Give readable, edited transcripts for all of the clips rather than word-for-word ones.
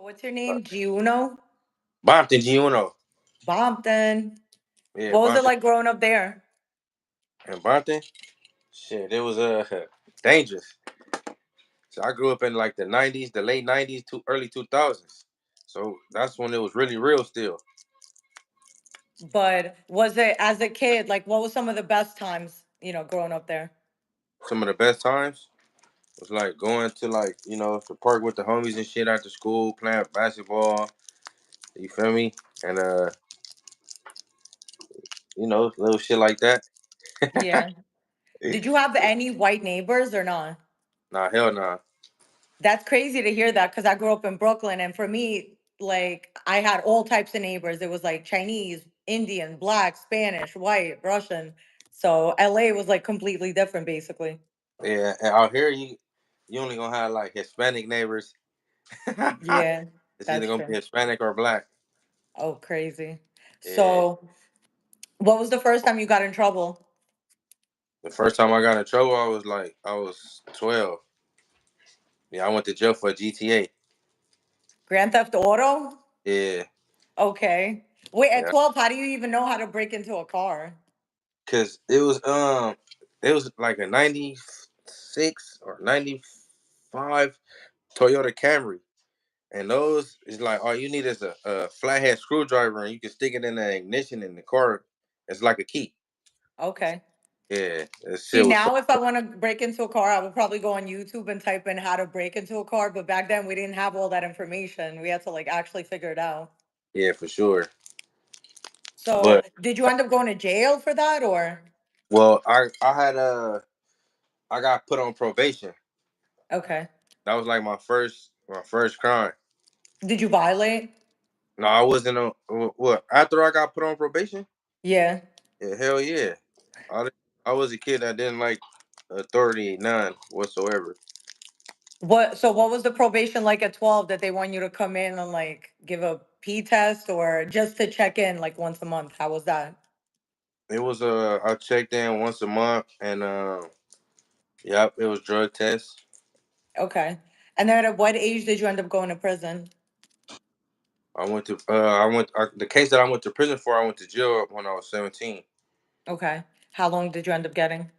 What's your name? Gee Uno? Bompton Gee Uno. Bompton. Yeah, What was it Bompton like growing up there? and Bompton. Shit, it was dangerous. So I grew up in like the '90s, the late '90s to early 2000s. So that's when it was really real still. But was it as a kid, like what was some of the best times, growing up there? Some of the best times was like going to like the park with the homies and shit after school, playing basketball. You feel me? And little shit like that. Yeah. Did you have any white neighbors or not? Nah, hell nah. That's crazy to hear that because I grew up in Brooklyn and for me, like I had all types of neighbors. It was like Chinese, Indian, black, Spanish, white, Russian. So LA was like completely different basically. Yeah, and out here you only gonna have like Hispanic neighbors. Yeah, It's either that's gonna be true. Hispanic or black. Oh, crazy. Yeah. So, what was the first time you got in trouble? The first time I got in trouble, I was 12. Yeah, I went to jail for GTA. Grand Theft Auto? Yeah, Okay. Wait, at yeah. 12, how do you even know how to break into a car? Cause it was like a '96 or '95 Toyota Camry, and those is like all you need is a flathead screwdriver, and you can stick it in the ignition in the car. It's like a key. Okay. Yeah, that See, shit was so. now if I want to break into a car, I would probably go on YouTube and type in how to break into a car. But back then, we didn't have all that information. We had to like actually figure it out. Yeah, for sure. So, But did you end up going to jail for that or? well, I got put on probation. Okay. That was like my first crime. Did you violate? No, I wasn't on what after I got put on probation. Yeah. Yeah, hell yeah. I, I was a kid that didn't like authority, none whatsoever. So what was the probation like at 12? Did they want you to come in and like give a P test or just to check in like once a month? How was that? It was I checked in once a month, and yep, it was drug tests. Okay. And then at what age did you end up going to prison? The case that I went to prison for. I went to jail when I was 17. Okay. How long did you end up getting?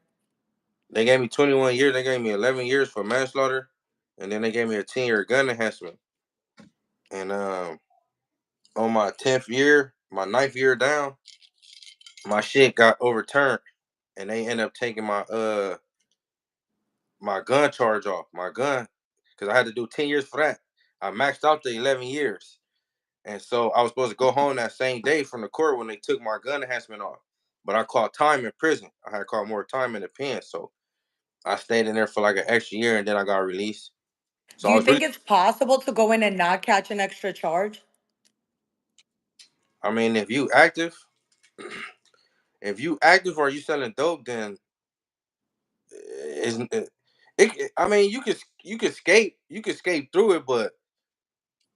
They gave me 21 years. They gave me 11 years for manslaughter, and then they gave me a 10-year gun enhancement. And on my 10th year, my ninth year down, my shit got overturned, and they ended up taking my gun charge off. My gun, because I had to do 10 years for that. I maxed out the 11 years. And so I was supposed to go home that same day from the court when they took my gun enhancement off. But I caught time in prison. I had caught more time in the pen. So I stayed in there for like an extra year, and then I got released. So Do I you was really, think it's possible to go in and not catch an extra charge? I mean, if you active or you selling dope, then isn't I mean, you could skate through it, but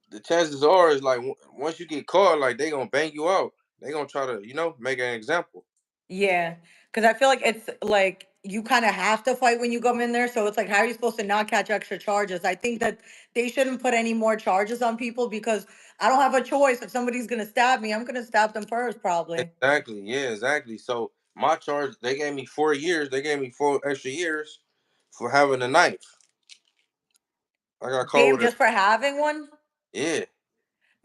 the chances are is like once you get caught, like they gonna bang you out. They gonna try to make an example. Yeah. Because I feel like it's like you kind of have to fight when you come in there. So it's like, how are you supposed to not catch extra charges? I think that they shouldn't put any more charges on people because I don't have a choice. If somebody's going to stab me, I'm going to stab them first, probably. Exactly. Yeah. Exactly. So my charge, they gave me 4 years. They gave me 4 extra years for having a knife. I got caught Damn, with a just for having one? yeah. I ain't.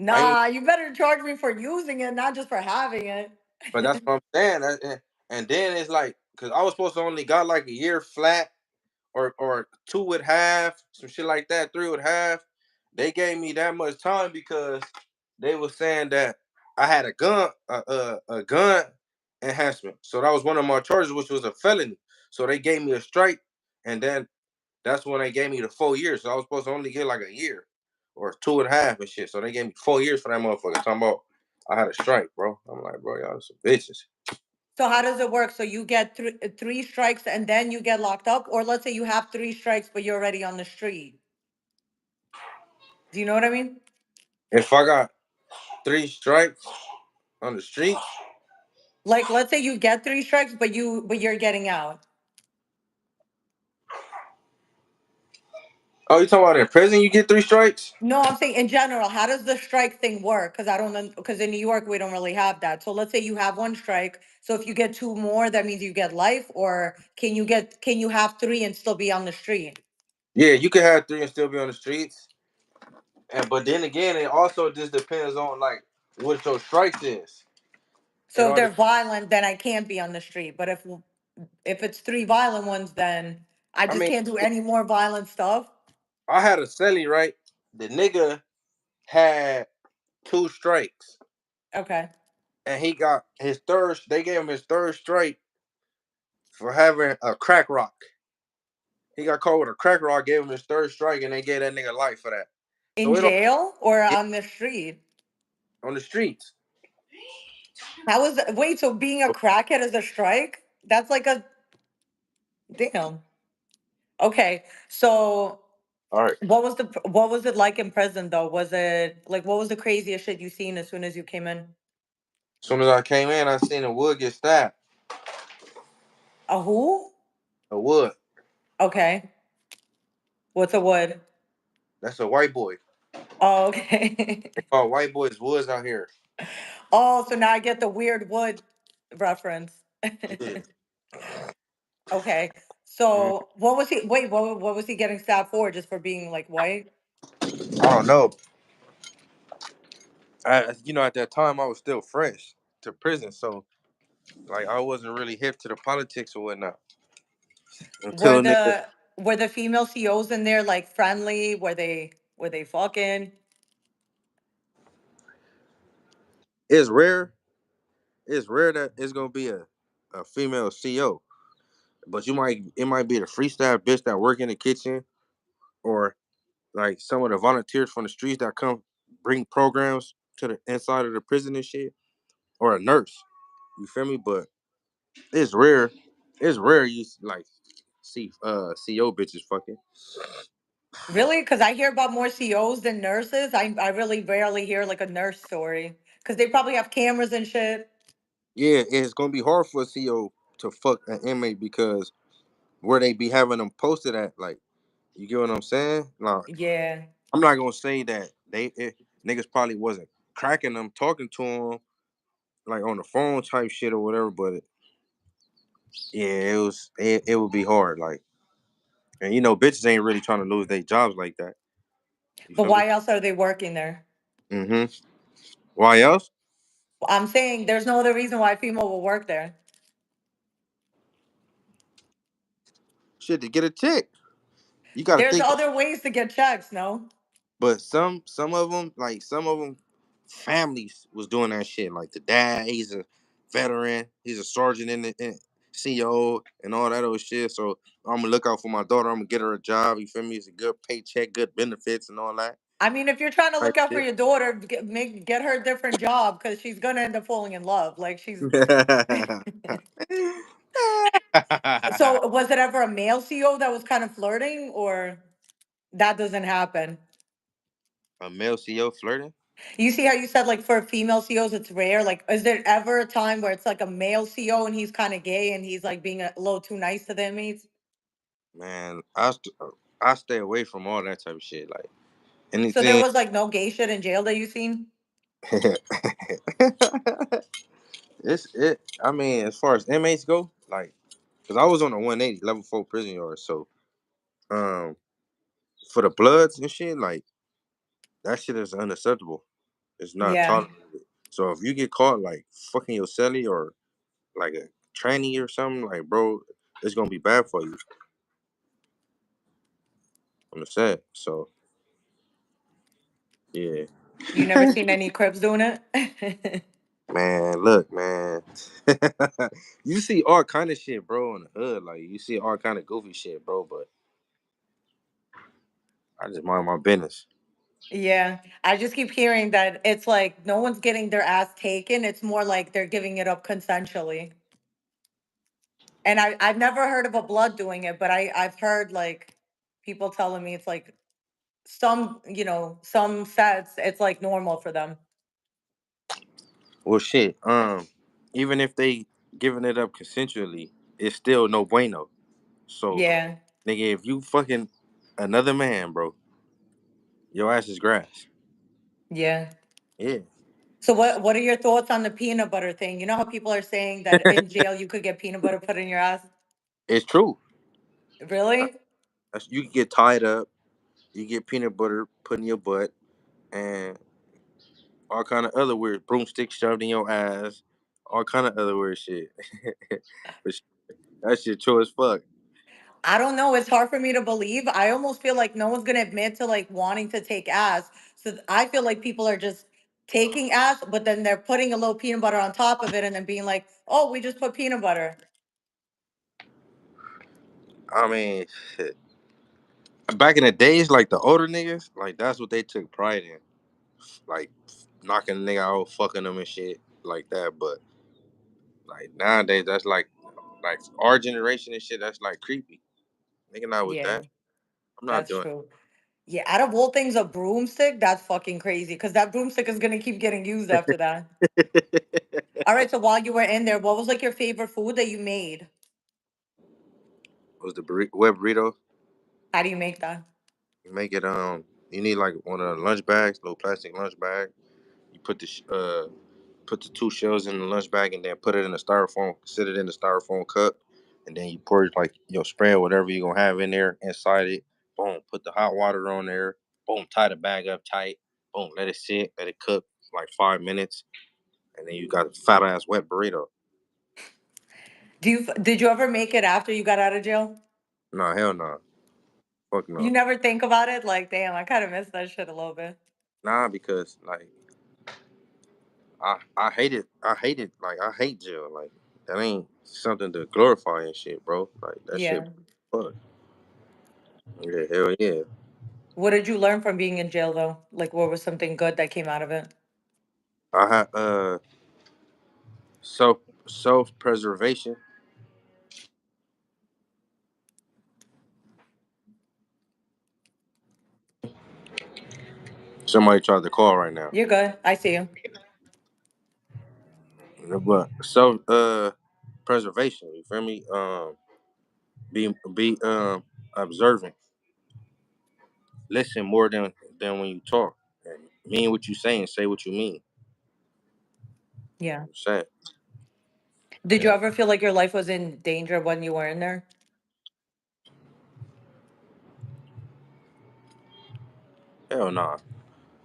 Nah, you better charge me for using it, not just for having it. But that's what I'm saying. And then it's like, cause I was supposed to only got like a year flat, or two with half, some shit like that, three with half. They gave me that much time because they were saying that I had a gun enhancement. So that was one of my charges, which was a felony. So they gave me a strike, and then that's when they gave me the 4 years. So I was supposed to only get like a year or two and a half and shit. So they gave me 4 years for that motherfucker. Talking about I had a strike, bro. I'm like, bro, y'all some bitches. So how does it work? So you get three strikes and then you get locked up, or let's say you have three strikes but you're already on the street. Do you know what I mean? If I got three strikes on the street, Like let's say you get three strikes but you're getting out. Oh, you talking about in prison? You get 3 strikes? No, I'm saying in general, how does the strike thing work? Because I don't know, because in New York we don't really have that. So let's say you have one strike. So if you get two more, that means you get life, or can you have three and still be on the street? Yeah, you can have 3 and still be on the streets. And but then again, it also just depends on like what your strikes is. It So if all. they're violent, then I can't be on the street. But if it's three violent ones, then I I just mean, can't do any more violent stuff. I had a celly, right? The nigga had 2 strikes, Okay. and he got his third. They gave him his third strike for having a crack rock. He got caught with a crack rock, gave him his third strike, and they gave that nigga life for that. In So it don't jail or get on the street? on the streets. How was that? Wait, so being a crackhead is a strike? That's like a damn. Okay. So All right. what was it like in prison though? Was it like what was the craziest shit you seen as soon as you came in? As soon as I came in, I seen a wood get stabbed. A who? A wood. Okay. What's a wood? That's a white boy. Oh, okay. They call white boys woods out here. Oh, so now I get the weird wood reference. Yeah. Okay. Mm, So what was he wait, what was he getting stabbed for? Just for being like white? I don't know. At that time I was still fresh to prison, so like I wasn't really hip to the politics or whatnot Were until nigga. the were the female COs in there like friendly? Were they fucking? It's rare. It's rare that it's gonna be a female CO, but it might be the freestyle bitch that work in the kitchen or like some of the volunteers from the streets that come bring programs to the inside of the prison and shit, or a nurse. You feel me? But it's rare. It's rare you like see CO bitches fucking. Really? Because I hear about more COs than nurses. I really rarely hear like a nurse story. Because they probably have cameras and shit. Yeah, it's gonna be hard for a CO to fuck an inmate because where they be having them posted at, like, you get what I'm saying? Like, Yeah. I'm not gonna say that niggas probably wasn't cracking them, talking to them like on the phone type shit or whatever, but yeah, it would be hard, like, and bitches ain't really trying to lose their jobs like that. You But feel me? why else are they working there? Mm-hmm. Why else? I'm saying there's no other reason why a female will work there. Shit, to get a check. You got to There's think. other ways to get checks, no? But some of them families was doing that shit. Like the dad, he's a veteran, he's a sergeant in CO and all that old shit. So I'm gonna look out for my daughter. I'm gonna get her a job. You feel me? It's a good paycheck, good benefits, and all that I mean, if you're trying to type look out for shit. your daughter, get her a different job because she's gonna end up falling in love. Like she's. So was it ever a male CO that was kind of flirting, or that doesn't happen? A male CO flirting? You see how you said like for female COs it's rare. Like, is there ever a time where it's like a male CO and he's kind of gay and he's like being a little too nice to the inmates? Man, I stay away from all that type of shit. Like So there anything. was like no gay shit in jail that you seen? It's it. I mean, as far as inmates go, like, cause I was on a 180 level 4 prison yard, so um, for the bloods and shit, like that shit is unacceptable. It's not Yeah. tolerated. So if you get caught like fucking your celly or like a tranny or something, like bro, it's gonna be bad for you. I'm sad. So yeah, You never seen any Crips doing it? man, look, man, you see all kind of shit, bro, in the hood. Like you see all kind of goofy shit, bro. But I just mind my business. Yeah. I just keep hearing that it's like no one's getting their ass taken. It's more like they're giving it up consensually. And I've never heard of a blood doing it, but I've heard like people telling me it's like some sets it's like normal for them. Well, shit. Even if they giving it up consensually, it's still no bueno. So, Yeah. nigga, if you fucking Another man, bro. Your ass is grass. Yeah. Yeah. So what are your thoughts on the peanut butter thing? You know how people are saying that in jail you could get peanut butter put in your ass? It's true. Really? You can get tied up. You get peanut butter put in your butt, and all kind of other weird broomstick shoved in your ass. All kind of other weird shit. But that shit true as fuck. I don't know. It's hard for me to believe. I almost feel like no one's gonna admit to like wanting to take ass. So I feel like people are just taking ass, but then they're putting a little peanut butter on top of it and then being like, "Oh, we just put peanut butter." I mean, shit. Back in the days, like the older niggas, like that's what they took pride in, like knocking a nigga out, fucking them and shit like that. But like nowadays, that's like our generation and shit. That's like creepy. Nigga, not with Yeah, that. I'm not that's doing. true. Yeah, out of all things, a broomstick, that's fucking crazy because that broomstick is gonna keep getting used after that. All right, so while you were in there, what was like your favorite food that you made? Was the web burrito? How do you make that? You make it. You need like one of the lunch bags, little plastic lunch bag. You put the two shells in the lunch bag and then put it in a styrofoam, sit it in the styrofoam cup, and then you pour like your spray or whatever you're gonna have in there inside it. Boom, put the hot water on there. Boom, tie the bag up tight. Boom, let it sit, let it cook like 5 minutes, and then you got a fat ass wet burrito. Did you ever make it after you got out of jail? Nah, hell no, fuck You no. never think about it? Like, damn, I kind of miss that shit a little bit. Nah, because like I hate it. I hate it. Like I hate jail. Like that ain't something to glorify and shit, bro. Like that shit. Yeah. Fuck. Yeah, hell yeah. What did you learn from being in jail though? Like, what was something good that came out of it? I had self preservation. Somebody tried to call right now. You're good. I see you. But self preservation, you feel me? Be observant. Listen more than when you talk. And mean what you say what you mean. Yeah. Say it. Did you Yeah. ever feel like your life was in danger when you were in there? Hell nah.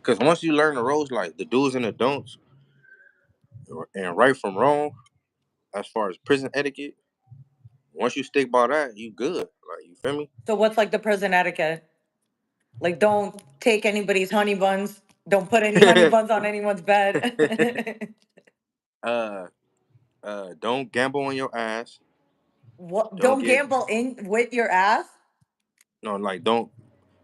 Cause once you learn the rules like the do's and the don'ts and right from wrong, as far as prison etiquette, once you stick by that, you good. Like you feel me? So what's like the prison etiquette? Like, don't take anybody's honey buns. Don't put any honey buns on anyone's bed. uh don't gamble on your ass. What? Don't Don't get gamble in with your ass. no like don't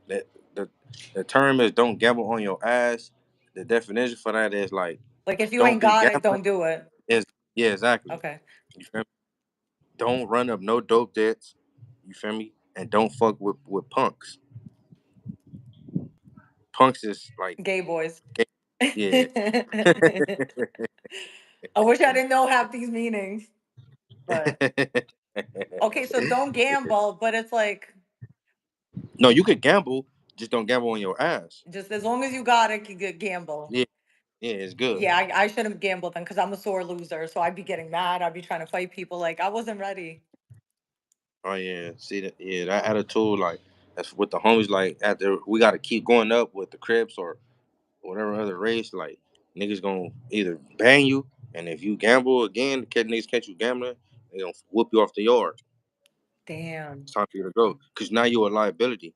that the the term is don't gamble on your ass. The definition for that is like Like, if you don't ain't be got it, gambling. don't do it. Is yeah, exactly. Okay. You feel me? Don't run up no dope debts. You feel me? And don't fuck with punks. Punks is like Gay boys. yeah. I wish I didn't know half these meanings. But okay, so don't gamble, but it's like No, you could gamble, just don't gamble on your ass. just as long as you got it, you could gamble. Yeah, yeah, it's good. Yeah, I shouldn't gamble then because I'm a sore loser. So I'd be getting mad. I'd be trying to fight people. Like, I wasn't ready. Oh yeah, see that? Yeah, that attitude, like that's what the homies like. After we got to keep going up with the Crips or whatever other race, like niggas gonna either bang you, and if you gamble again, niggas catch you gambling, they gonna whoop you off the yard. Damn, It's time for you to go, cause now you're a liability.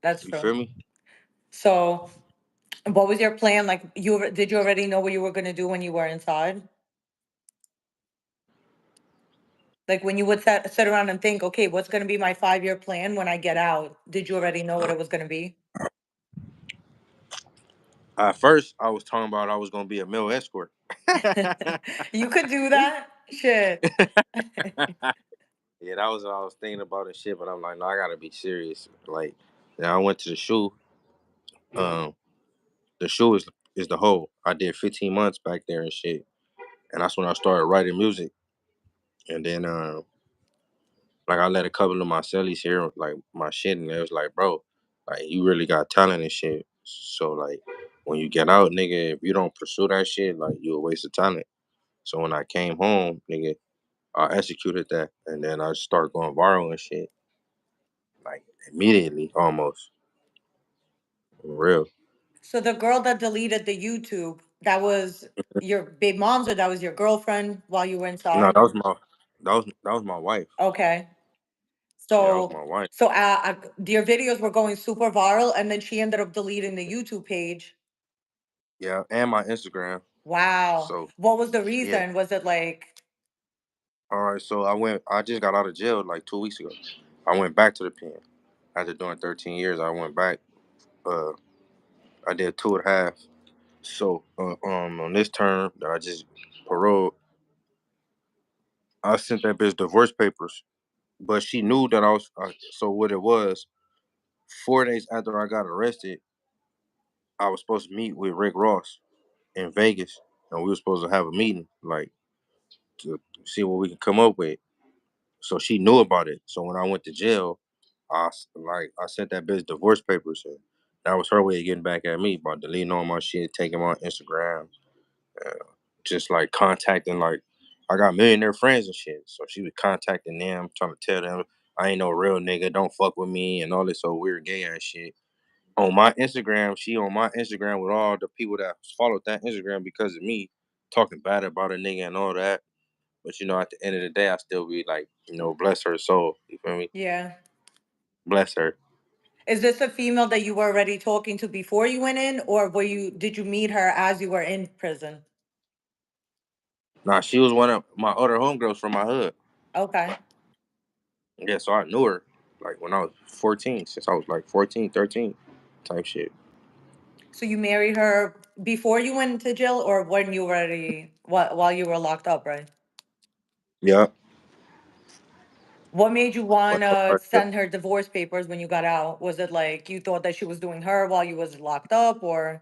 that's You true. feel me? So, what was your plan? Like, did you already know what you were gonna do when you were inside? Like, when you would sit around and think, okay, what's gonna be my 5-year plan when I get out? Did you already know what it was gonna be? At first, I was talking about I was gonna be a male escort. You could do that. Shit. Yeah, that was what I was thinking about and shit. But I'm like, no, I gotta be serious. Like, then I went to the shoe. Um, the shoe is the whole. I did 15 months back there and shit, and that's when I started writing music. And then Like I let a couple of my cellies hear like my shit, and it was like, bro, like you really got talent and shit. So like when you get out, nigga, if you don't pursue that shit, like you a waste of talent. So when I came home, nigga, I executed that, and then I start going viral and shit, like immediately, almost for real. So the girl that deleted the YouTube, that was your big mom's, or that was your girlfriend while you were No, inside? that was my wife. Okay. Yeah, that was So my wife. your videos were going super viral, and then she ended up deleting the YouTube page. Yeah, and my Instagram. Wow. So What was the yeah. reason? Was it like, All right. So I just got out of jail like 2 weeks ago. I went back to the pen after doing 13 years. I went back. Uh, I did 2.5. So on this term that I just paroled, I sent that bitch divorce papers. But she knew that I was. So what it was, 4 days after I got arrested, I was supposed to meet with Rick Ross in Vegas, and we were supposed to have a meeting, like to see what we can come up with. So she knew about it. So when I went to jail, I sent that bitch divorce papers, and that was her way of getting back at me by deleting all my shit, taking my Instagram, uh, just like contacting like I got millionaire friends and shit. So she was contacting them, trying to tell them I ain't no real nigga, don't fuck with me, and all this so weird gay ass shit. On my Instagram, she on my Instagram with all the people that followed that Instagram because of me, talking bad about a nigga and all that. But at the end of the day, I still be like, bless her soul. You feel me? yeah. Bless her. Is this a female that you were already talking to before you went in, or did you meet her as you were in prison? Nah, she was one of my other homegirls from my hood. Okay. Yeah, so I knew her like when I was 14, since I was like 14, 13 type shit. So you married her before you went into jail, or when you were already, while you were locked up, right? Yeah. What made you When want I was to like, yeah. send her divorce papers when you got out? Was it like you thought that she was doing her while you was locked up, or?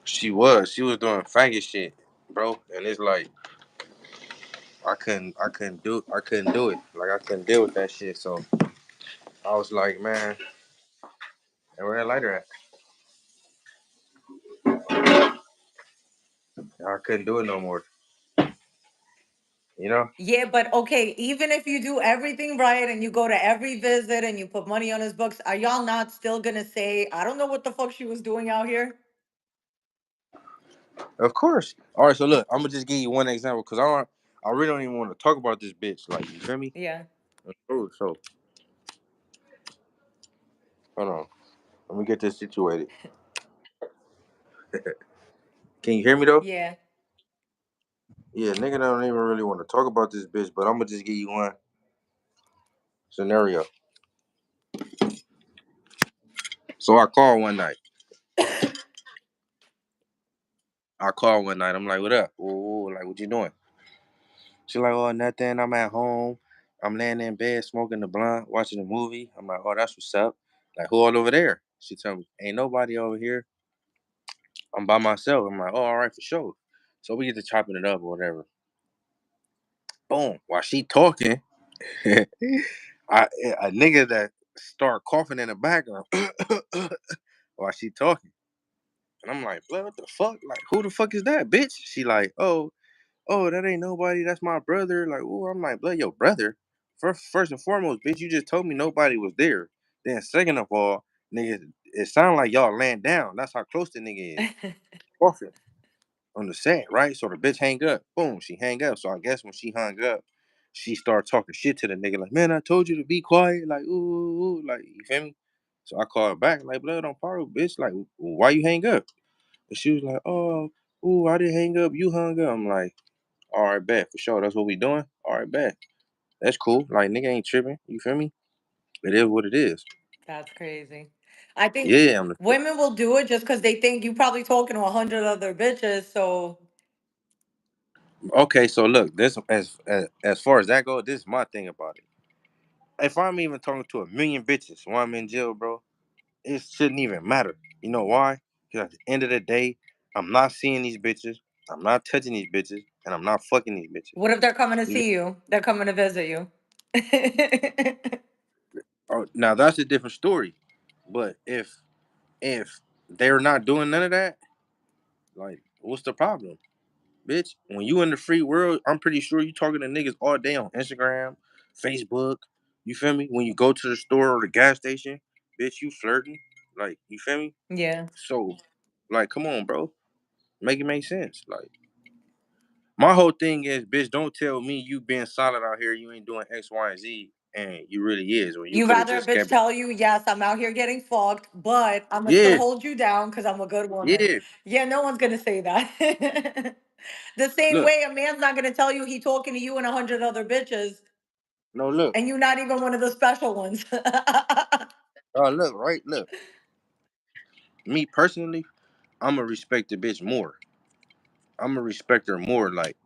She was doing faggot shit, bro. And it's like I couldn't do it. Like I couldn't deal with that shit. So I was like, man, and where that lighter at? I couldn't do it no more. You know? Yeah, but okay, even if you do everything right and you go to every visit and you put money on his books, are y'all not still gonna say, I don't know what the fuck she was doing out here? Of course. All right, so look, I'm gonna just give you one example because I really don't even want to talk about this bitch. Like, you feel me? Yeah. Oh, so hold on. Let me get this situated. Can you hear me though? Yeah. Yeah, nigga don't even really want to talk about this bitch, but I'm gonna just give you one scenario. So I called one night. I'm like, what up? Ooh, like, what you doing? She like, oh, nothing. I'm at home. I'm laying in bed smoking the blunt, watching a movie. I'm like, oh, that's what's up. Like, who all over there? She tell me, ain't nobody over here. I'm by myself. I'm like, oh, all right, for sure. So we get to chopping it up or whatever. Boom. While she talking, a nigga that start coughing in the background while she talking. And I'm like, blood, what the fuck? Like, who the fuck is that, bitch? She like, oh, that ain't nobody. That's my brother. Like, oh, I'm like, blood, your brother. First and foremost, bitch, you just told me nobody was there. Then second of all, nigga, it sound like y'all laying down. That's how close the nigga is. Coughing on the set, right? So the bitch hang up. Boom, she hang up. So I guess when she hung up, she started talking shit to the nigga, like, man, I told you to be quiet. Like, ooh, like, you feel me? So I called back, like, blood on par, bitch. Like, why you hang up? And she was like, oh, ooh, I didn't hang up. You hung up. I'm like, all right, bet for sure. That's what we doing. All right, bet. That's cool. Like, nigga ain't tripping. You feel me? It is what it is. That's crazy. I think Yeah, I'm the women will do it just because they think you probably talking to 100 other bitches. So okay. So look, this as far as that goes, this is my thing about it. If I'm even talking to a million bitches while I'm in jail, bro, it shouldn't even matter. You know why? Because at the end of the day, I'm not seeing these bitches, I'm not touching these bitches, and I'm not fucking these bitches. what if they're coming to You- see you? They're coming to visit you. Oh, now that's a different story. But if they're not doing none of that, like, what's the problem, bitch? When you in the free world, I'm pretty sure you talking to niggas all day on Instagram, Facebook. You feel me? When you go to the store or the gas station, bitch, you flirting. Like, you feel me? Yeah. So, like, come on, bro, make it make sense. Like, my whole thing is, bitch, don't tell me you being solid out here, you ain't doing X, Y, and Z, and you really is, when you You could have rather a just bitch kept it. tell you, yes, I'm out here getting fucked, but I'm gonna still Yeah, hold you down because I'm a good woman. yeah. Yeah, no one's gonna say that. The same Look, way a man's not gonna tell you he talking to you and 100 other bitches, no, look. and you're not even one of the special ones. Oh, look, right, look. Me personally, I'ma respect the bitch more. I'ma respect her more, like,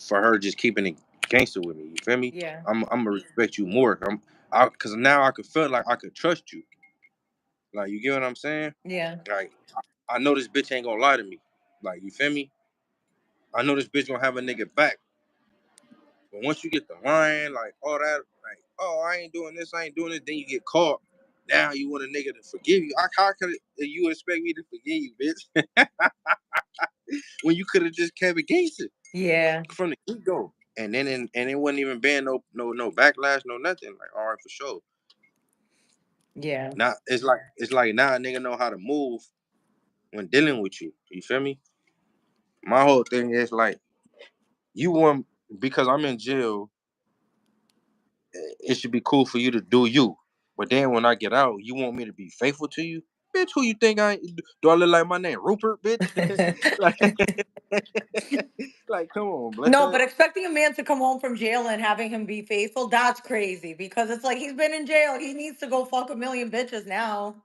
for her just keeping it gangster with me. You feel me? Yeah, I'ma respect you more. Cause now I could feel like I could trust you. Like, you get what I'm saying? yeah, Like, I know this bitch ain't gonna lie to me. Like, you feel me? I know this bitch gonna have a nigga back. But once you get the line, like all that, like, oh, I ain't doing this, I ain't doing this, then you get caught. Now you want a nigga to forgive you. How could you expect me to forgive you, bitch? When you could have just kept it gangster yeah, from the get go, and then and it wasn't even been no backlash, no nothing. Like, all right, for sure. yeah. Now it's like now a nigga know how to move when dealing with you. You feel me? My whole thing is like, you want, because I'm in jail, it should be cool for you to do you. But then when I get out, you want me to be faithful to you? Bitch, who you think I do? I look like my name Rupert, bitch? like, like, come on, blood. No, but expecting a man to come home from jail and having him be faithful, that's crazy because it's like he's been in jail. He needs to go fuck a million bitches now.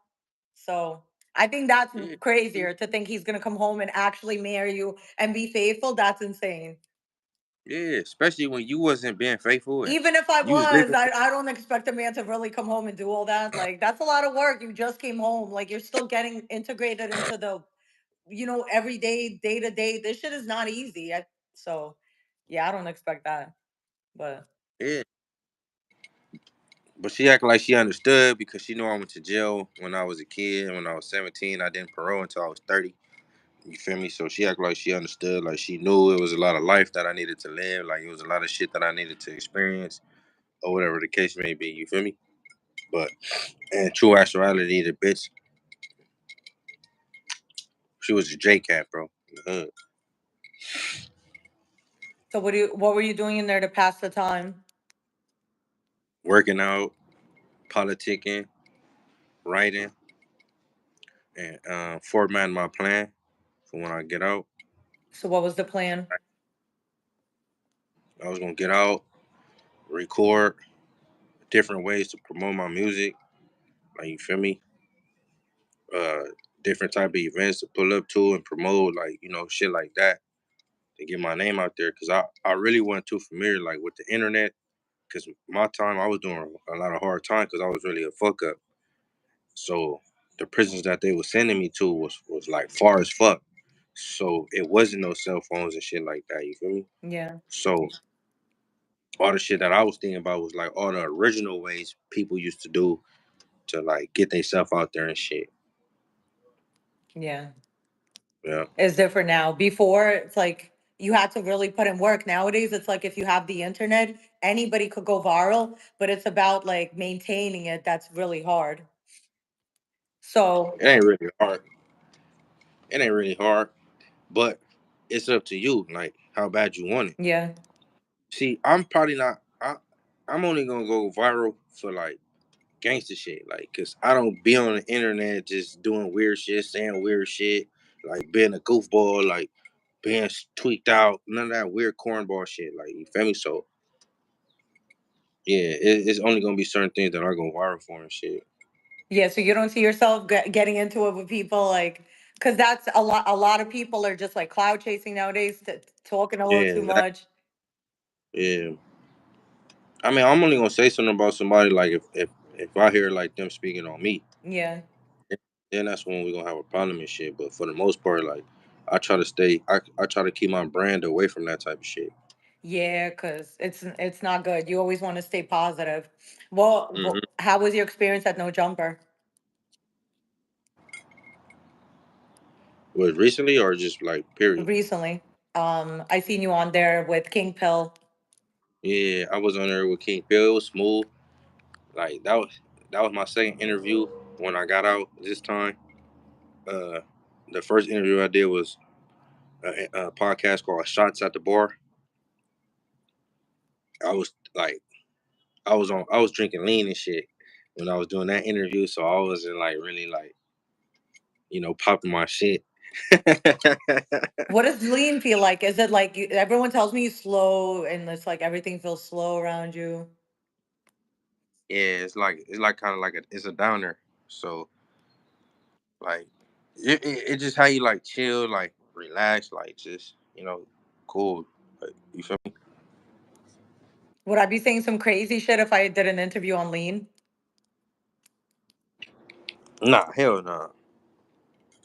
So I think that's Yeah, crazier to think he's gonna come home and actually marry you and be faithful. That's insane. yeah, especially when you wasn't being faithful and Even if I you was was, living. I don't expect a man to really come home and do all that. Like that's a lot of work. You just came home. Like you're still getting integrated into the, everyday, day to day. This shit is not easy. So yeah, I don't expect that. But Yeah, but she acted like she understood because she knew I went to jail when I was a kid. When I was 17, I didn't parole until I was 30. You feel me? So she acted like she understood, like she knew it was a lot of life that I needed to live, like it was a lot of shit that I needed to experience, or whatever the case may be. You feel me? But in true actuality, the bitch, she was a J cat, bro. so what were you doing in there to pass the time? Working out, politicking, writing, and formatting my plan for when I get out. So what was the plan? I was gonna get out, record different ways to promote my music. Like, you feel me? Uh, Different type of events to pull up to and promote, like, shit like that, to get my name out there. Cause I really wasn't too familiar, like, with the internet. Cause my time, I was doing a lot of hard time because I was really a fuck up. So the prisons that they were sending me to was like far as fuck. So it wasn't no cell phones and shit like that. You feel me? Yeah, So all the shit that I was thinking about was like all the original ways people used to do to like get themselves out there and shit. yeah. Yeah, It's different now. Before, it's like you had to really put in work. Nowadays, it's like if you have the internet, anybody could go viral, but it's about like maintaining it that's really hard. So, it ain't really hard. It ain't really hard, but it's up to you, like how bad you want it. yeah, See, I'm probably not. I'm only gonna go viral for like gangster shit, like, cause I don't be on the internet just doing weird shit, saying weird shit, like being a goofball, like being tweaked out, none of that weird cornball shit. Like, you feel me? So yeah, it's only gonna be certain things that are gonna viral for and shit. yeah. So you don't see yourself getting into it with people like, because that's a lot. A lot of people are just like cloud chasing nowadays, talking a little too Yeah, that, much. yeah. I mean, I'm only gonna say something about somebody like if I hear like them speaking on me, Yeah, then that's when we gonna have a problem and shit. But for the most part, like I try to stay, I try to keep my brand away from that type of shit. Yeah, because it's not good. You always want to stay positive. Well, Hmm. how was your experience at No Jumper Was recently or just like period? recently? I seen you on there with King Pill. Yeah, I was on there with King Bill. It was smooth. Like that was my second interview when I got out this time. Uh, the first interview I did was a podcast called Shots at the Bar. I was like, I was drinking lean and shit when I was doing that interview, so I wasn't like really like popping my shit. What does lean feel like? Is it like everyone tells me you slow and it's like everything feels slow around you? Yeah, it's like kind of like it's a downer. So like it just how you like chill, like relax, like just cool. Like, you feel me? Would I be saying some crazy shit if I did an interview on lean? Nah, hell nah.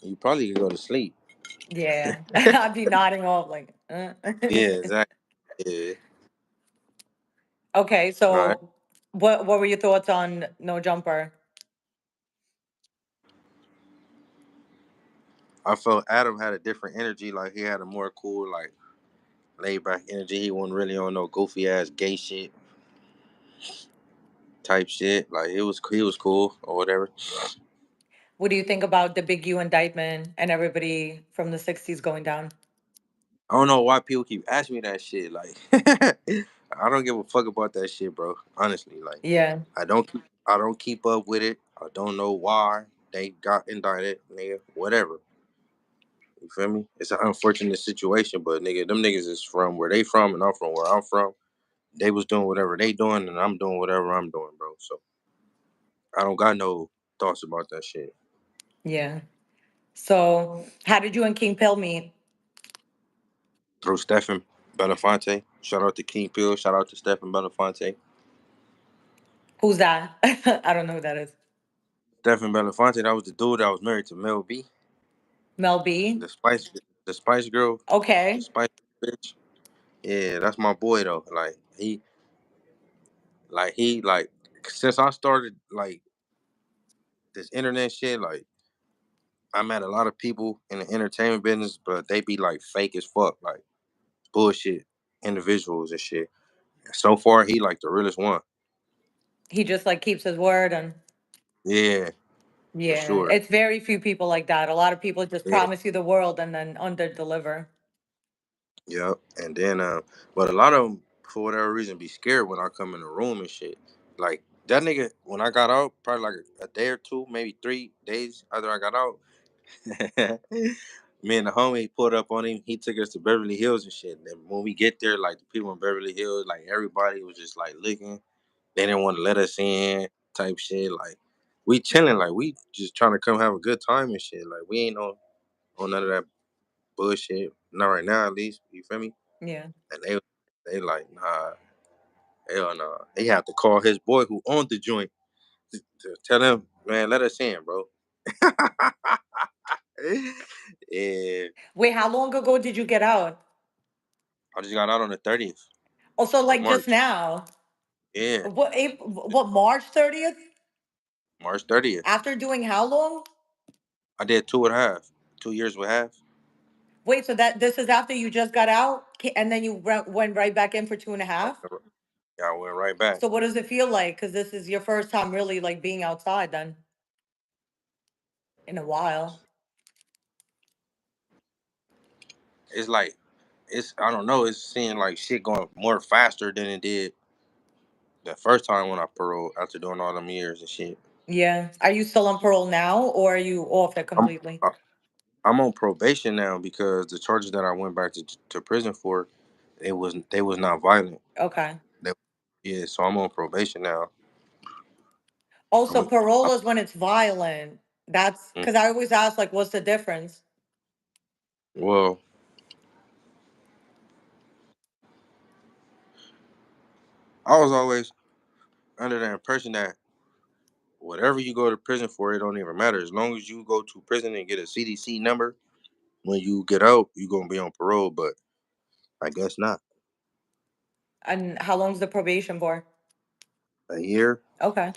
You probably could go to sleep. Yeah, I'd be nodding off like. Yeah, exactly. Yeah. Okay, Right. so what were your thoughts on No Jumper? I felt Adam had a different energy. Like he had a more cool, like laid back energy. He wasn't really on no goofy ass gay shit type shit. Like he was cool or whatever. What do you think about the Big U indictment and everybody from the '60s going down? I don't know why people keep asking me that shit. Like, I don't give a fuck about that shit, bro. Honestly, like, Yeah, I don't keep up with it. I don't know why they got indicted, nigga. Whatever. You feel me? It's an unfortunate situation, but nigga, them niggas is from where they from, and I'm from where I'm from. They was doing whatever they doing, and I'm doing whatever I'm doing, bro. So I don't got no thoughts about that shit. yeah. So how did you and King Pill meet? Through Stephen Belafonte. Shout out to King Pill. Shout out to Stephen Belafonte. Who's that? I don't know who that is. Stephen Belafonte, that was the dude that was married to Mel B. Mel B. The Spice Girl, the Okay. Spice bitch. Yeah, that's my boy though. Like since I started like this internet shit, like I met a lot of people in the entertainment business, but they be like fake as fuck, like bullshit individuals and shit. So far, he like the realest one. He just like keeps his word and Yeah, for yeah, sure. it's very few people like that. A lot of people just Yeah, promise you the world and then under deliver. yep. And then, but a lot of them, for whatever reason, be scared when I come in the room and shit. Like that nigga, when I got out, probably like a day or two, maybe 3 days after I got out, me and the homie pulled up on him. He took us to Beverly Hills and shit. And when we get there, like the people in Beverly Hills, like everybody was just like looking. They didn't want to let us in, type shit. Like we chilling, like we just trying to come have a good time and shit. Like we ain't on none of that bullshit. Not right now, at least. You feel me? Yeah. And they like, nah, hell nah. He had to call his boy who owned the joint to tell him, man, let us in, bro. Yeah, Wait, how long ago did you get out? I just got out on the 30th Also, of like just March. now. Yeah, What March 30th? March 30th. After doing how long? I did 2.5, 2 years with half. Wait, so that this is after you just got out and then you went right back in for two and a I half? went, yeah, I went right back. So what does it feel like? Because this is your first time really like being outside then in a while. It's like I don't know. It's seeing like shit going more faster than it did the first time when I paroled after doing all them years and shit. Yeah. Are you still on parole now or are you off it I'm completely? I- I'm on probation now because the charges that I went back to prison for, they was not violent. Okay. They, yeah, so I'm on probation now. Also, I'm, parole is when it's violent. That's mm, because I always ask, like, what's the difference? well, I was always under the impression that whatever you go to prison for, it don't even matter as long as you go to prison and get a CDC number. When you get out, you gonna be on parole, but I guess not. And how long's the probation for? A year. Okay.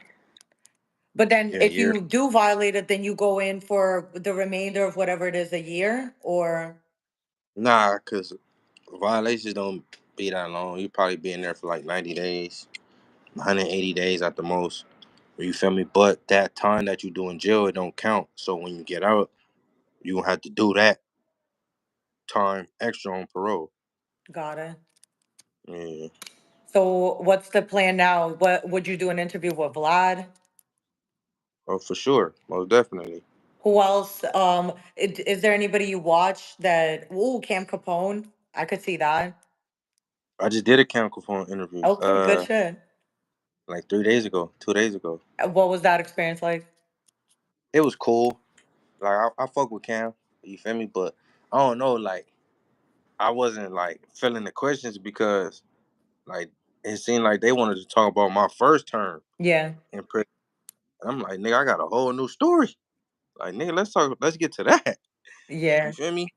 But then Yeah, a if year. you do violate it, then you go in for the remainder of whatever it is, a year or Nah, cause violations don't be that long. You probably be in there for like 90 days, 180 days at the most. You feel me? But that time that you do in jail, it don't count. So when you get out, you gonna have to do that time extra on parole. got it. Yeah. So what's the plan now? What would you do an interview with Vlad? Oh, for sure, most definitely. Who else? Is there anybody you watch that? Ooh, Cam Capone. I could see that. I just did a chemical phone interview. Okay, good shit. Like 3 days ago, 2 days ago. What was that experience like? It was cool. Like I fuck with Cam. You feel me? But I don't know. Like I wasn't like feeling the questions because like it seemed like they wanted to talk about my first term Yeah, in prison. And I'm like, nigga, I got a whole new story. Like, nigga, let's talk. Let's get to that. You yeah. feel me?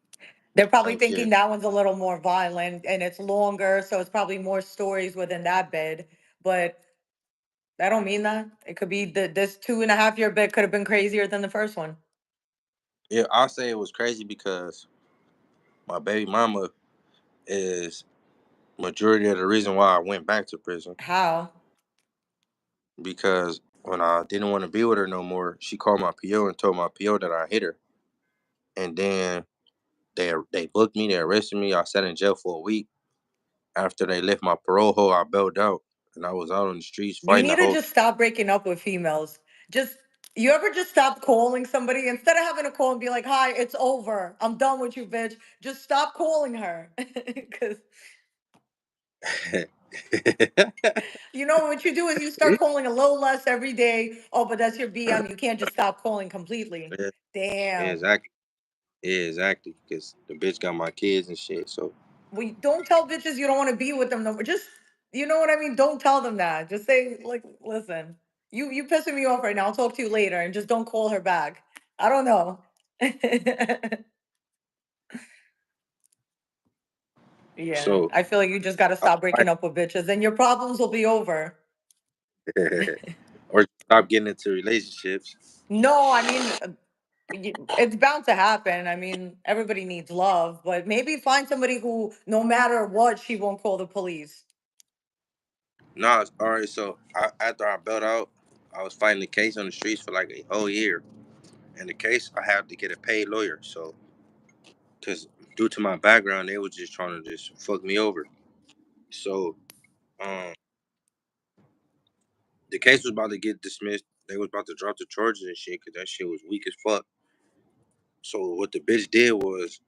They're probably Type shit. thinking that one's a little more violent and it's longer, so it's probably more stories within that bid. But I don't mean that. It could be this 2.5 year bid could have been crazier than the first one. Yeah, I say it was crazy because my baby mama is majority of the reason why I went back to prison. How? Because when I didn't want to be with her no more, she called my PO and told my PO that I hit her. And then they booked me, they arrested me. I sat in jail for a week. After they left my parole hold, I bailed out and I was out on the streets You fighting need the to whole. just stop breaking up with females. Just you ever just stop calling somebody instead of having to call and be like, "Hi, it's over. I'm done with you, bitch." Just stop calling her. Cuz you know what you do is you start calling a little less every day. Oh, but that's your BM. You can't just stop calling completely. Yeah, Damn. exactly. Yeah, exactly. Because the bitch got my kids and shit. So Well, don't tell bitches you don't want to be with them no more. Just you know what I mean? Don't tell them that. Just say like, listen, you pissing me off right now. I'll talk to you later and just don't call her back. I don't know. Yeah. so I feel like you just gotta I stop breaking up with bitches and your problems will be over. or stop getting into relationships. No, I mean it's bound to happen. I mean, everybody needs love, but maybe find somebody who no matter what, she won't call the police. Nah, all right. So after I bailed out, I was fighting the case on the streets for like a whole year. And the case, I had to get a paid lawyer. So, because due to my background, they was just trying to just fuck me over. So, um, the case was about to get dismissed. They was about to drop the charges and shit because that shit was weak as fuck. So what the bitch did was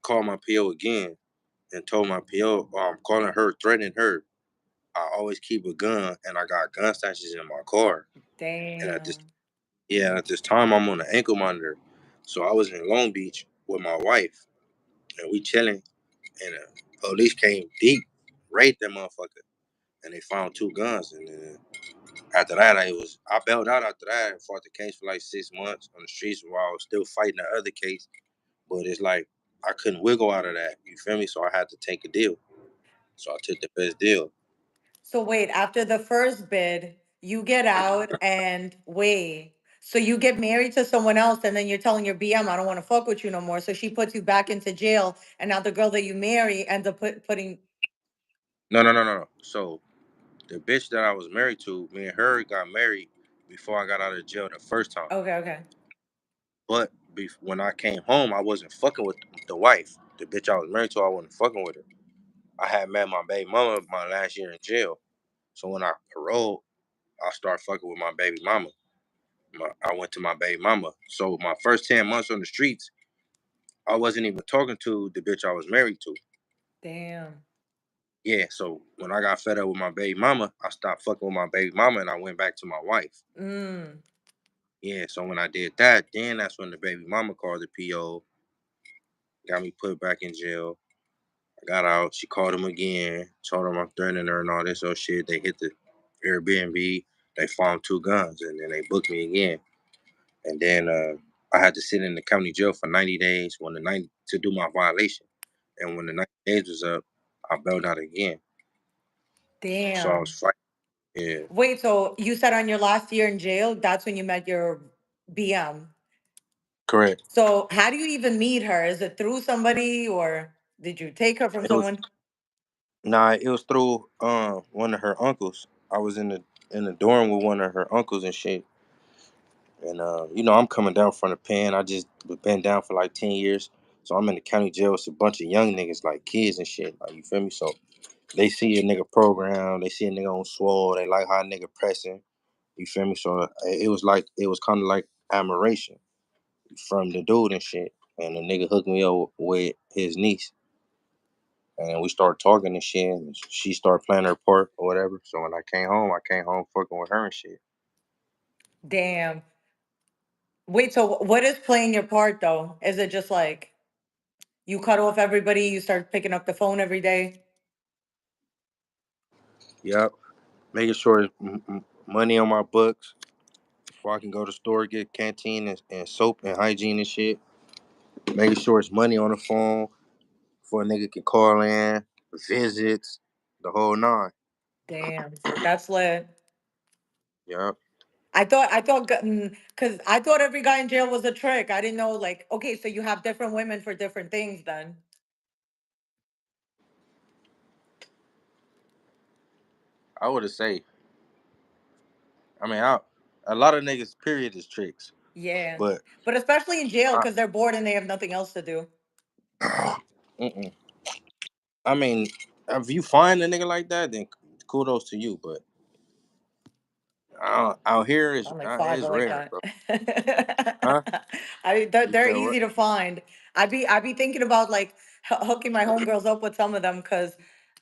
call my PO again and told my PO, I'm calling her, threatening her. I always keep a gun and I got gun stashes in my car. And Damn. at this time I'm on an ankle monitor. So I was in Long Beach with my wife and we chilling and police came deep, raided that motherfucker, and they found two guns. And then after that, I bailed out after that and fought the case for like 6 months on the streets while I was still fighting the other case. But it's like I couldn't wiggle out of that. You feel me? So I had to take a deal. So I took the best deal. So wait, after the first bid, you get out and wait. So you get married to someone else and then you're telling your BM, I don't want to fuck with you no more. So she puts you back into jail and now the girl that you marry ends up putting No, no, no, no. So the bitch that I was married to, me and her got married before I got out of jail the first time. okay, okay. But when I came home, I wasn't fucking with the wife. The bitch I was married to, I wasn't fucking with her. I had met my baby mama my last year in jail. So when I paroled, I started fucking with my baby mama. I went to my baby mama. So my first 10 months on the streets, I wasn't even talking to the bitch I was married to. Damn. Yeah, so when I got fed up with my baby mama, I stopped fucking with my baby mama and I went back to my wife. Mm. Yeah, so when I did that, then that's when the baby mama called the PO, got me put back in jail. I got out. She called him again, told him I'm threatening her and all this old shit. They hit the Airbnb. They found two guns, and then they booked me again. And then I had to sit in the county jail for 90 days when the 90 to do my violation. And when the 90 days was up, I bailed out again. So I was Damn. fighting. Yeah, Wait, so you said on your last year in jail, that's when you met your BM. correct. So how do you even meet her? Is it through somebody or did you take her from It was someone? Nah, it was through one of her uncles. I was in the dorm with one of her uncles and shit. And I'm coming down from the pen. I just been down for like 10 years. So I'm in the county jail with a bunch of young niggas, like kids and shit. Like you feel me? So they see a nigga program, they see a nigga on swole, they like how a nigga pressing. You feel me? So it was kind of like admiration from the dude and shit. And the nigga hooked me up with his niece. And we started talking and shit. And she started playing her part or whatever. So when I came home fucking with her and shit. Damn. Wait, so what is playing your part though? Is it just like you cut off everybody, you start picking up the phone every day? Yep. Making sure there's money on my books before I can go to the store, get canteen and soap and hygiene and shit. Making sure it's money on the phone before a nigga can call in, visits, the whole nine. Damn, that's lit. Yep. I thought, because I thought every guy in jail was a trick. I didn't know, like, okay, so you have different women for different things then. I would have say, I mean, a lot of niggas, period, is tricks. Yeah. But But especially in jail I, because they're bored and they have nothing else to do. mm-mm. I mean, if you find a nigga like that, then kudos to you. But out here I'm like five, I is like rare, that. bro. Huh? You They're said what? easy to find. I'd be thinking about like hooking my homegirls up with some of them because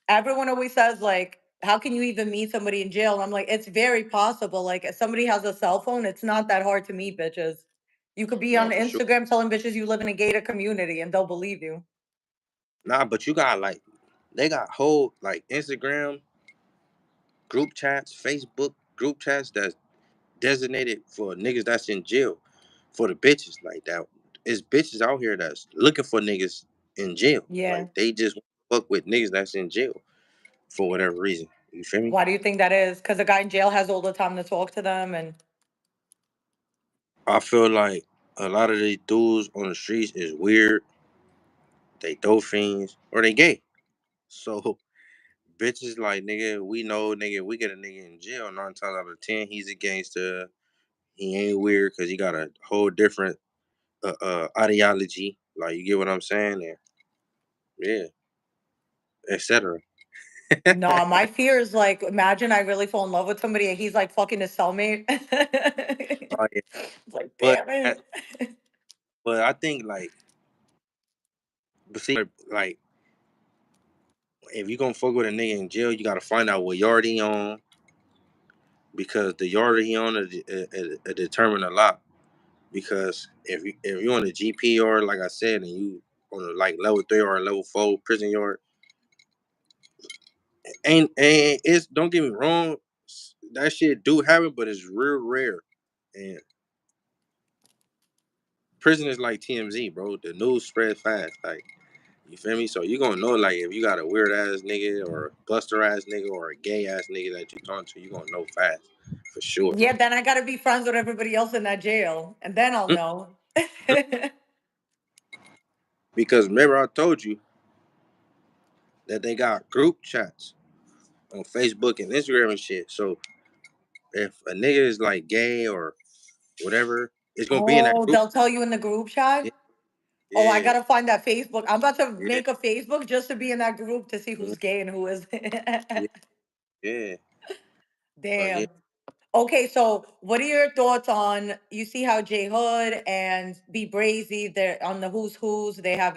everyone always says like, how can you even meet somebody in jail? And I'm like, it's very possible. Like, if somebody has a cell phone, it's not that hard to meet bitches. You could be on No, for sure. Instagram telling bitches you live in a gated community and they'll believe you. Nah, but you got like they got whole like Instagram group chats, Facebook group chats that's designated for niggas that's in jail, for the bitches like that. It's bitches out here that's looking for niggas in jail. Yeah. Like they just fuck with niggas that's in jail for whatever reason. You feel me? Why do you think that is? Because the guy in jail has all the time to talk to them and I feel like a lot of these dudes on the streets is weird. They dope fiends or they gay. So bitches like nigga, we know nigga, we get a nigga in jail 9 times out of 10, he's a gangster. He ain't weird because he got a whole different ideology. Like you get what I'm saying? And yeah, etc. no, my fear is like, imagine I really fall in love with somebody and he's like fucking his cellmate. Oh yeah, It's like, but damn it. but I think but see, like if you gonna fuck with a nigga in jail, you gotta find out what yard he on because the yard he on determine a lot. Because if you're on the GP yard, like I said, and you on a like level 3 or level 4 prison yard, and it's don't get me wrong, that shit do happen, but it's real rare. And prison is like TMZ, bro. The news spread fast. Like you feel me? So you gonna know like if you got a weird ass nigga or a buster ass nigga or a gay ass nigga that you talking to, you gonna know fast for sure. Yeah, then I gotta be friends with everybody else in that jail. And then I'll Mm, know. because remember I told you that they got group chats on Facebook and Instagram and shit. So if a nigga is like gay or whatever, it's gonna be in that Oh, group. they'll tell you in the group Yeah, chat? Oh, I yeah, gotta find that Facebook. I'm about to yeah, make a Facebook just to be in that group to see mm, who's gay and who isn't. yeah, yeah. So yeah, Damn. Okay, so what are your thoughts on you see how J Hood and B Brazy, they're on the who's who's, they have,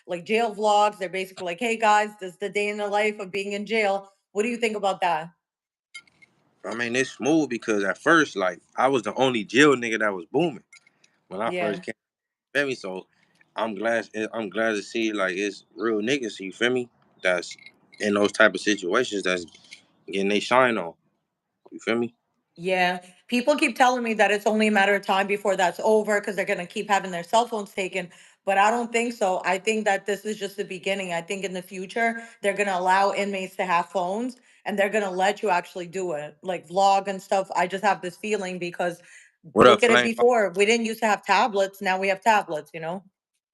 like jail vlogs. They're basically like, hey guys, this is the day in the life of being in jail. What do you think about that? I mean it's smooth because at first like I was the only jail nigga that was booming when I Yeah. first came. Feel me? So I'm glad to see like it's real niggas. You feel me? That's in those type of situations that's getting they shine on. You feel me? Yeah. People keep telling me that it's only a matter of time before that's over because they're going to keep having their cell phones taken. But I don't think so. I think that this is just the beginning. I think in the future, they're going to allow inmates to have phones. and they're gonna let you actually do it, like vlog and stuff. I just have this feeling because What up, look at it Flame? before. We didn't used to have tablets. Now we have tablets, you know?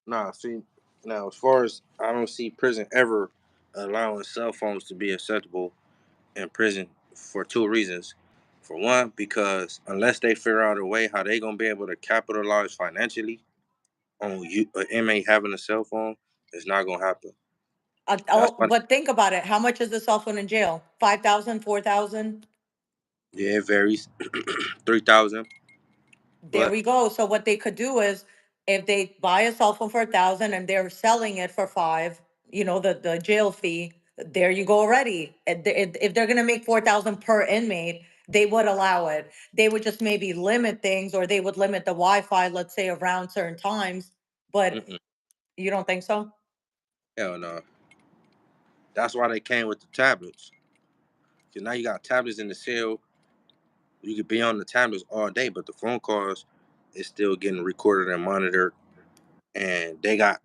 Nah, see, now as far as I don't see prison ever allowing cell phones to be acceptable in prison for two reasons. For one, because unless they figure out a way how they gonna be able to capitalize financially on you, an inmate having a cell phone, it's not gonna happen. That's Oh, why. but think about it. How much is the cell phone in jail? 5,000, 4,000. Yeah, it varies. 3,000, There but we go. So what they could do is if they buy a cell phone for 1,000 and they're selling it for five, you know, the jail fee, there you go already. If they're gonna make 4,000 per inmate, they would allow it. They would just maybe limit things, or they would limit the Wi-Fi, let's say around certain times. But mm-mm, you don't think so? hell no. That's why they came with the tablets. Cause now you got tablets in the cell. You could be on the tablets all day, but the phone calls is still getting recorded and monitored, and they got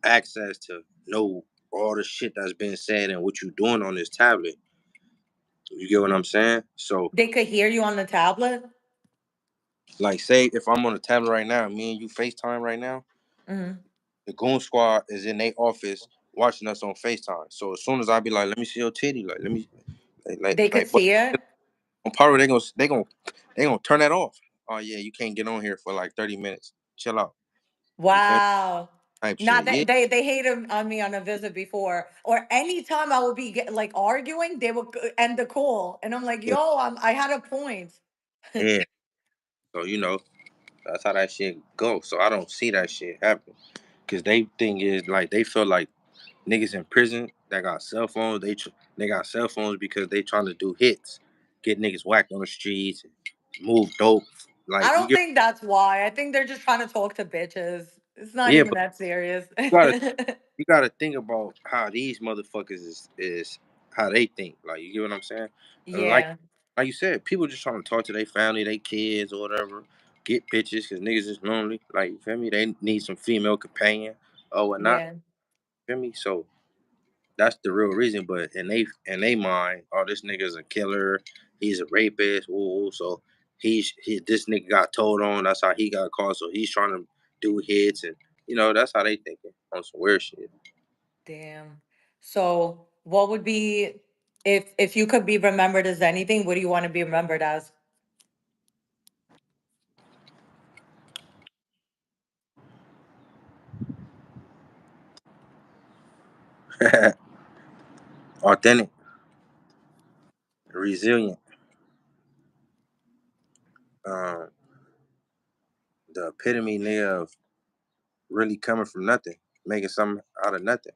access to know all the shit that's been said and what you doing on this tablet. You get what I'm saying? So, They could hear you on the tablet. like, say if I'm on the tablet right now, me and you FaceTime right now, Hmm. the goon squad is in their office watching us on FaceTime. So as soon as I be like, let me see your titty, like, let me, They could but see it. on part they gonna turn that off. Oh yeah, you can't get on here for like 30 minutes. Chill out. You feel me? Wow. Type Nah, shit. they, Yeah, they they hated on me on a visit before, or anytime I would be like arguing, they would end the call, and I'm like, yeah, yo, I had a point. yeah. So that's how that shit go. So I don't see that shit happen. Cause they thing is like they feel like niggas in prison that got cell phones. They got cell phones because they trying to do hits, get niggas whacked on the streets, move dope. I Like you don't get think that's why. I think they're just trying to talk to bitches. It's not yeah, even but that serious. you gotta you gotta think about how these motherfuckers is how they think. Like you get what I'm saying? And Yeah, like you said, people just trying to talk to their family, their kids, or whatever. Get bitches because niggas is lonely. Like you feel me? They need some female companion or whatnot. yeah, Feel me? So that's the real reason. But in they mind, oh, this nigga's a killer. He's a rapist. Ooh, so this nigga got told on. That's how he got caught. So he's trying to do hits and that's how they thinking on some weird shit. damn. So, what would be if you could be remembered as anything? What do you want to be remembered as? Authentic, resilient, um, the epitome nigga of really coming from nothing, making something out of nothing,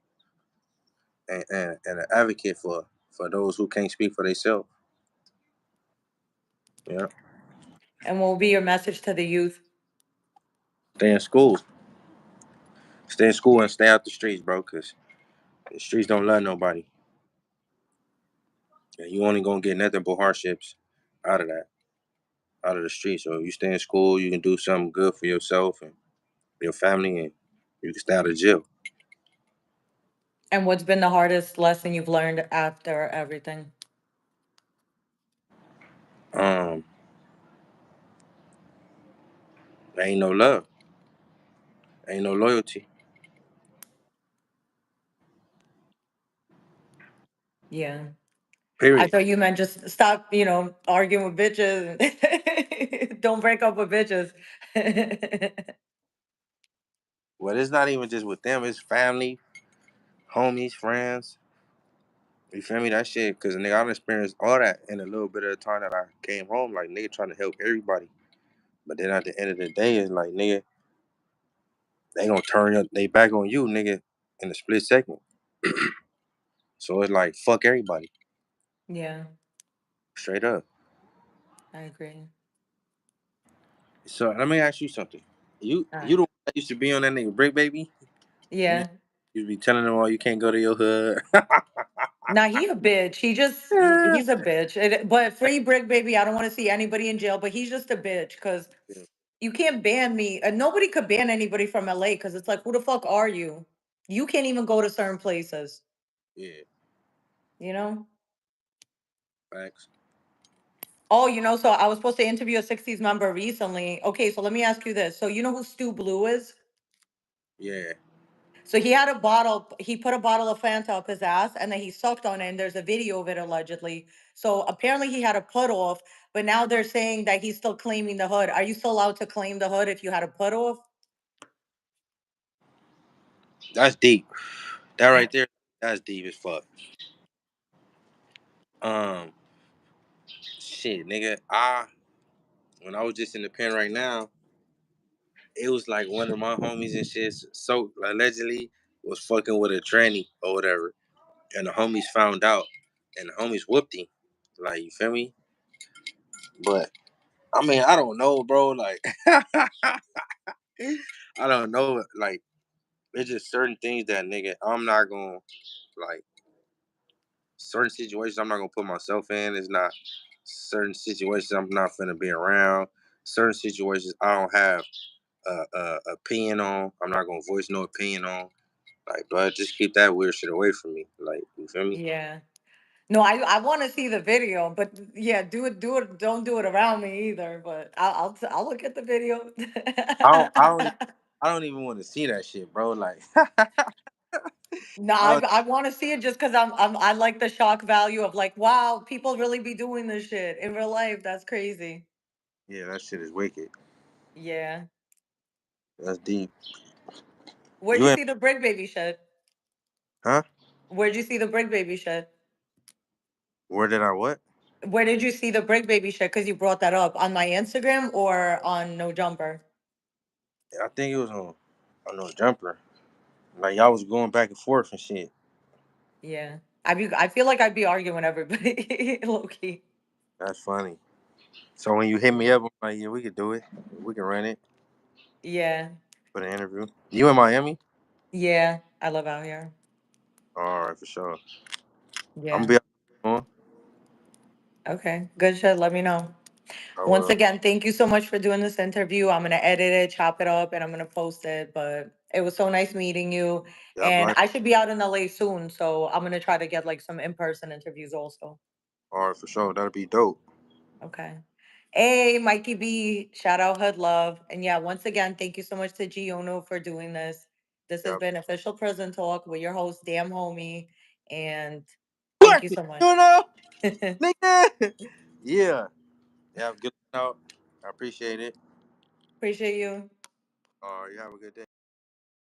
and an advocate for those who can't speak for themselves. Yeah, And what would be your message to the youth? stay in school, stay in school, and stay out the streets, bro. Cause the streets don't love nobody, and you only gonna get nothing but hardships out of that, out of the streets. So if you stay in school, you can do something good for yourself and your family, and you can stay out of jail. And what's been the hardest lesson you've learned after everything? Um, there ain't no love, ain't no loyalty. Yeah. I Period. thought you meant just stop, arguing with bitches. Don't break up with bitches. Well, it's not even just with them; it's family, homies, friends. You feel me? That shit, cause nigga, I've experienced all that in a little bit of the time that I came home. Like nigga, trying to help everybody, but then at the end of the day, it's like nigga, they gonna turn they back on you, nigga, in a split second. So it's like fuck everybody, Yeah, straight up. I agree. So let me ask you something. All You right. the one that used to be on that nigga Brick Baby. You Yeah. used to be telling them, oh, you can't go to your hood. Now he a bitch. He's a bitch. But free brick baby. I don't want to see anybody in jail. But he's just a bitch because you can't ban me. Nobody could ban anybody from LA because it's like, who the fuck are you? You can't even go to certain places. Yeah. You know. Facts. Oh, so I was supposed to interview a 60s member recently. Okay, so let me ask you this. So you know who Stu Blue is? Yeah. So he put a bottle of Fanta up his ass and then he sucked on it and there's a video of it allegedly. So apparently he had a put off, but now they're saying that he's still claiming the hood. Are you still allowed to claim the hood if you had a put off? That's deep. That right there, that's deep as fuck. Um, shit, nigga. When I was just in the pen right now, it was like one of my homies and shit. So allegedly was fucking with a tranny or whatever, and the homies found out, and the homies whooped him. Like, you feel me? But I mean, I don't know, bro. Like, I don't know. Like, it's just certain things that nigga, I'm not gonna like. Certain situations I'm not gonna put myself in. It's not certain situations I'm not finna be around. Certain situations I don't have a opinion on. I'm not gonna voice no opinion on. Like, but just keep that weird shit away from me. Like, you feel me? Yeah. No, I want to see the video, but yeah, do it. Don't do it around me either. But I'll look at the video. I don't. I don't. I don't even want to see that shit, bro. Like, No, I don't, I want to see it just because I like the shock value of like, wow, people really be doing this shit in real life. That's crazy. yeah, that shit is wicked. Yeah. That's deep. Where'd You you in? see the Brick Baby shit? Huh? Where'd you see the Brick Baby shit? Where did I what? Where did you see the Brick Baby shit? Because you brought that up on my Instagram or on No Jumper. I think it was on no jumper. Like y'all was going back and forth and shit. Yeah. I feel like I'd be arguing with everybody, low key. That's funny. So when you hit me up, I'm like, yeah, we could do it. We can run it Yeah. for the interview. You in Miami? Yeah. I live out here. All right, for sure. I'm Yeah. gonna be on. Okay. Good shit. Let me know. I Once will. again, thank you so much for doing this interview. I'm gonna edit it, chop it up, and I'm gonna post it. But it was so nice meeting you. Yeah, And blind. I should be out in LA soon, so I'm gonna try to get like some in-person interviews also. All right, for sure. That'll be dope. Okay. Hey, Mikey B, shout out Hood Love. And yeah, once again, thank you so much to Gee Uno for doing this. This has Yeah. been Official Prison Talk with your host, Damn Homie. And thank Work you it. so much. You know, nigga. Yeah. Yeah. Good out. I appreciate it. Appreciate you. All right. You have a good day.